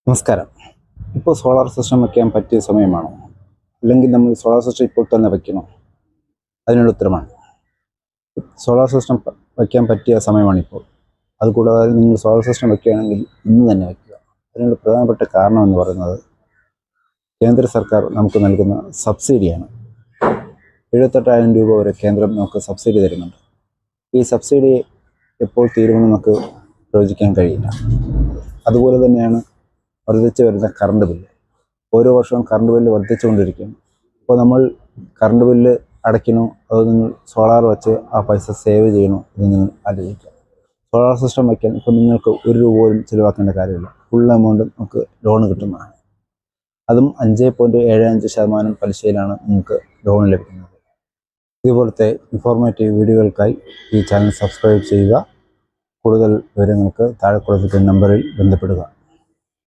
നമസ്കാരം. ഇപ്പോൾ solar system വയ്ക്കാൻ പറ്റിയ സമയമാണോ? അല്ലെങ്കിൽ നമ്മൾ സോളാർ സിസ്റ്റം ഇപ്പോൾ തന്നെ വയ്ക്കണോ? അതിനുള്ള ഉത്തരമാണ്. സോളാർ സിസ്റ്റം വയ്ക്കാൻ പറ്റിയ സമയമാണിപ്പോൾ. അതുകൂടാതെ നിങ്ങൾ സോളാർ സിസ്റ്റം വയ്ക്കുകയാണെങ്കിൽ ഇന്ന് തന്നെ വയ്ക്കുക. അതിനുള്ള പ്രധാനപ്പെട്ട കാരണം എന്ന് പറയുന്നത് കേന്ദ്ര സർക്കാർ നമുക്ക് നൽകുന്ന സബ്സിഡിയാണ്. 78,000 രൂപ വരെ കേന്ദ്രം നമുക്ക് സബ്സിഡി തരുന്നുണ്ട്. ഈ സബ്സിഡി എപ്പോൾ തീരുമെന്ന് നമുക്ക് പ്രവചിക്കാൻ കഴിയില്ല. അതുപോലെ തന്നെയാണ് വർദ്ധിച്ചു വരുന്ന കറണ്ട് ബില്ല്. ഓരോ വർഷവും കറണ്ട് ബില്ല് വർദ്ധിച്ചുകൊണ്ടിരിക്കും. അപ്പോൾ നമ്മൾ കറണ്ട് ബില്ല് അടയ്ക്കണോ അതോ നിങ്ങൾ സോളാർ വെച്ച് ആ പൈസ സേവ് ചെയ്യണോ എന്ന് നിങ്ങൾ ആലോചിക്കുക. സോളാർ സിസ്റ്റം വയ്ക്കാൻ ഇപ്പോൾ നിങ്ങൾക്ക് 1 രൂപ പോലും ചിലവാക്കേണ്ട കാര്യമില്ല. ഫുൾ എമൗണ്ട് നമുക്ക് ലോൺ കിട്ടുന്നതാണ്. അതും 5.75% പലിശയിലാണ് നിങ്ങൾക്ക് ലോൺ ലഭിക്കുന്നത്. ഇതുപോലത്തെ ഇൻഫോർമേറ്റീവ് വീഡിയോകൾക്കായി ഈ ചാനൽ സബ്സ്ക്രൈബ് ചെയ്യുക. കൂടുതൽ വിവരങ്ങൾക്ക് താഴെ കൊടുത്തിട്ടുള്ള നമ്പറിൽ ബന്ധപ്പെടുക.